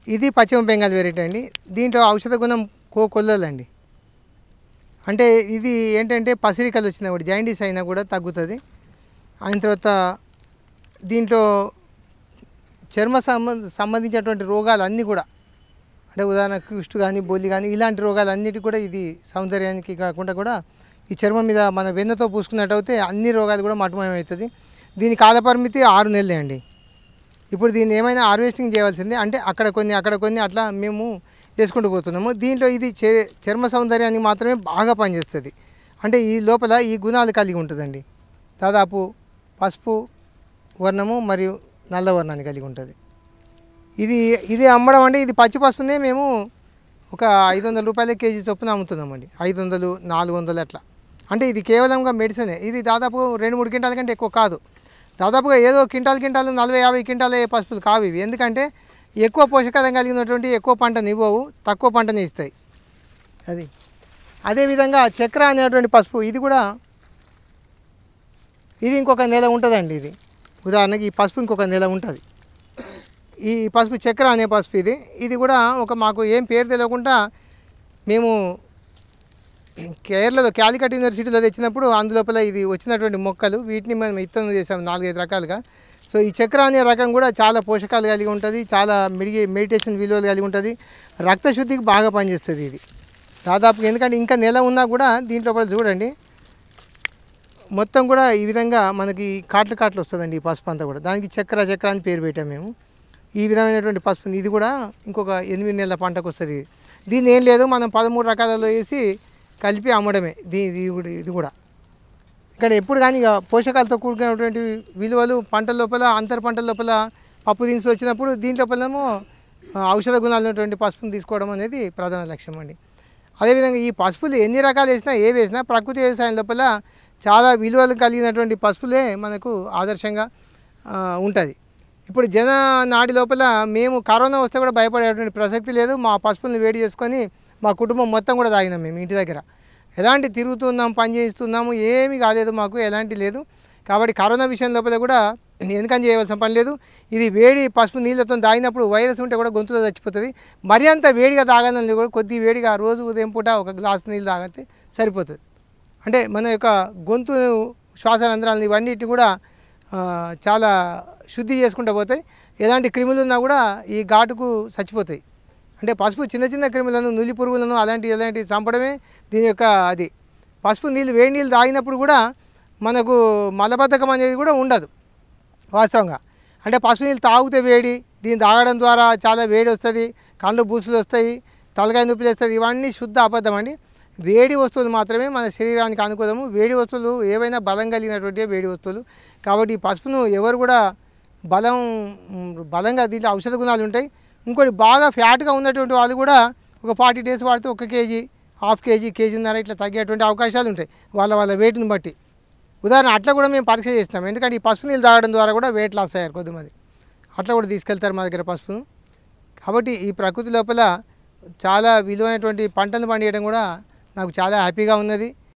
ఇది పశ్చిమ బెంగాల్ వెరైటీ అండి. దీంట్లో ఔషధ గుణం కొల్లలండి. అంటే ఇది ఏంటంటే పసిరికలు వచ్చినా కూడా జాయిండీస్ అయినా కూడా తగ్గుతుంది. అయిన తర్వాత దీంట్లో చర్మ సంబంధించినటువంటి రోగాలు అన్నీ కూడా, అంటే ఉదాహరణకు కుష్టు కానీ బొల్లి కానీ ఇలాంటి రోగాలు అన్నిటి కూడా ఇది సౌందర్యానికి కాకుండా కూడా ఈ చర్మం మీద మన వెన్నతో పూసుకున్నట్టయితే అన్ని రోగాలు కూడా మటుమయమవుతుంది. దీని కాలపరిమితి 6 నెలలే అండి. ఇప్పుడు దీన్ని ఏమైనా హార్వెస్టింగ్ చేయవలసిందే, అంటే అక్కడ కొన్ని అట్లా మేము చేసుకుంటూ పోతున్నాము. దీంట్లో ఇది చర్మ సౌందర్యానికి మాత్రమే బాగా పనిచేస్తుంది. అంటే ఈ లోపల ఈ గుణాలు కలిగి ఉంటుందండి. దాదాపు పసుపు వర్ణము మరియు నల్ల వర్ణాన్ని కలిగి ఉంటుంది. ఇది అమ్మడం అంటే ఇది పచ్చి పసుపునే మేము ఒక 500 రూపాయల కేజీ చొప్పున అమ్ముతున్నామండి. 500, 400 అట్లా. అంటే ఇది కేవలంగా మెడిసినే. ఇది దాదాపు 2-3 క్వింటాల కంటే ఎక్కువ కాదు. దాదాపుగా ఏదో క్వింటాలు 40-50 క్వింటాల పసుపులు కావు ఇవి. ఎందుకంటే ఎక్కువ పోషకాలం కలిగినటువంటి ఎక్కువ పంటని ఇవ్వవు, తక్కువ పంటని ఇస్తాయి. అదేవిధంగా చక్ర అనేటువంటి పసుపు ఇది ఇంకొక నెల ఉంటుందండి. ఉదాహరణకి ఈ పసుపు ఇంకొక నెల ఉంటుంది. ఈ పసుపు చక్ర అనే పసుపు ఇది కూడా మాకు ఏం పేరు తెలియకుండా మేము కేరళలో క్యాలికట్ యూనివర్సిటీలో తెచ్చినప్పుడు అందులోపల ఇది వచ్చినటువంటి మొక్కలు, వీటిని మనం విత్తనం చేసాము 4-5 రకాలుగా. సో ఈ చక్ర అనే రకం కూడా చాలా పోషకాలు కలిగి ఉంటుంది, చాలా మెడిటేషన్ విలువలు కలిగి ఉంటుంది, రక్తశుద్ధికి బాగా పనిచేస్తుంది ఇది దాదాపు. ఎందుకంటే ఇంకా నెల ఉన్నా కూడా దీంట్లో చూడండి మొత్తం కూడా ఈ విధంగా మనకి కాట్లు వస్తుందండి ఈ పసుపు అంతా కూడా. దానికి చక్ర అని పేరు పెట్టాము మేము. ఈ విధమైనటువంటి పసుపు ఇది కూడా ఇంకొక 8 నెలల పంటకు వస్తుంది. దీన్ని ఏం లేదు, మనం 13 రకాలలో వేసి కలిపి అమ్మడమే. ఇది కూడా ఇక్కడ ఎప్పుడు కానీ పోషకాలతో కూడుకున్నటువంటి విలువలు పంటల లోపల, అంతర పంటల లోపల పప్పు దినుసులు వచ్చినప్పుడు దీంట్లోపలేమో ఔషధ గుణాలు ఉన్నటువంటి పసుపును తీసుకోవడం అనేది ప్రధాన లక్ష్యం అండి. అదేవిధంగా ఈ పసుపులు ఎన్ని రకాలు వేసినా వేసినా ప్రకృతి వ్యవసాయం లోపల చాలా విలువలు కలిగినటువంటి పసుపులే మనకు ఆదర్శంగా ఉంటుంది. ఇప్పుడు జన నాడి లోపల మేము కరోనా వస్తే కూడా భయపడేటువంటి ప్రసక్తి లేదు. మా పసుపులను వేడి చేసుకొని మా కుటుంబం మొత్తం కూడా తాగినాం మేము ఇంటి దగ్గర. ఎలాంటి తిరుగుతున్నాం, పని చేస్తున్నాము, ఏమీ కాలేదు మాకు, ఎలాంటి లేదు. కాబట్టి కరోనా విషయం లోపల కూడా ఎందుకని చేయవలసిన పని లేదు. ఇది వేడి పసుపు నీళ్ళతో తాగినప్పుడు వైరస్ ఉంటే కూడా గొంతులో చచ్చిపోతుంది. మరి అంత వేడిగా తాగాలని కూడా కొద్ది వేడిగా రోజు ఉదయం పూట ఒక గ్లాస్ నీళ్ళు తాగితే సరిపోతుంది. అంటే మన యొక్క గొంతు, శ్వాసరంధ్రాలను ఇవన్నిటిని కూడా చాలా శుద్ధి చేసుకుంటూ పోతాయి. ఎలాంటి క్రిములు ఉన్నా కూడా ఈ ఘాటుకు చచ్చిపోతాయి. అంటే పసుపు చిన్న క్రిములను, నులి పురుగులను ఎలాంటి చంపడమే దీని యొక్క పసుపు నీళ్ళు, వేడి నీళ్ళు తాగినప్పుడు కూడా మనకు మలబద్ధకం అనేది కూడా ఉండదు వాస్తవంగా. అంటే పసుపు నీళ్ళు తాగితే వేడి, దీన్ని తాగడం ద్వారా చాలా వేడి వస్తుంది, కళ్ళు బూసులు వస్తాయి, తలకాయ నొప్పులు వస్తుంది, ఇవన్నీ శుద్ధ అబద్ధం అండి. వేడి వస్తువులు మాత్రమే మన శరీరానికి అనుకూలము. వేడి వస్తువులు ఏవైనా బలం కలిగినటువంటి వేడి వస్తువులు. కాబట్టి ఈ పసుపును ఎవరు కూడా బలంగా దీంట్లో ఔషధ గుణాలు ఉంటాయి. ఇంకోటి బాగా ఫ్యాట్గా ఉన్నటువంటి వాళ్ళు కూడా ఒక 40 డేస్ వాడితే 1 కేజీ, 1/2 కేజీ, కేజీన్నర ఇట్లా తగ్గేటువంటి అవకాశాలు ఉంటాయి వాళ్ళ వెయిట్ని బట్టి. ఉదాహరణ అట్లా కూడా మేము పరీక్ష చేస్తాం. ఎందుకంటే ఈ పసుపు నీళ్ళు తాగడం ద్వారా కూడా వెయిట్ లాస్ అయ్యారు కొద్దిమంది, అట్లా కూడా తీసుకెళ్తారు మా దగ్గర పసుపును. కాబట్టి ఈ ప్రకృతి లోపల చాలా విలువైనటువంటి పంటలు పండించడం కూడా నాకు చాలా హ్యాపీగా ఉన్నది.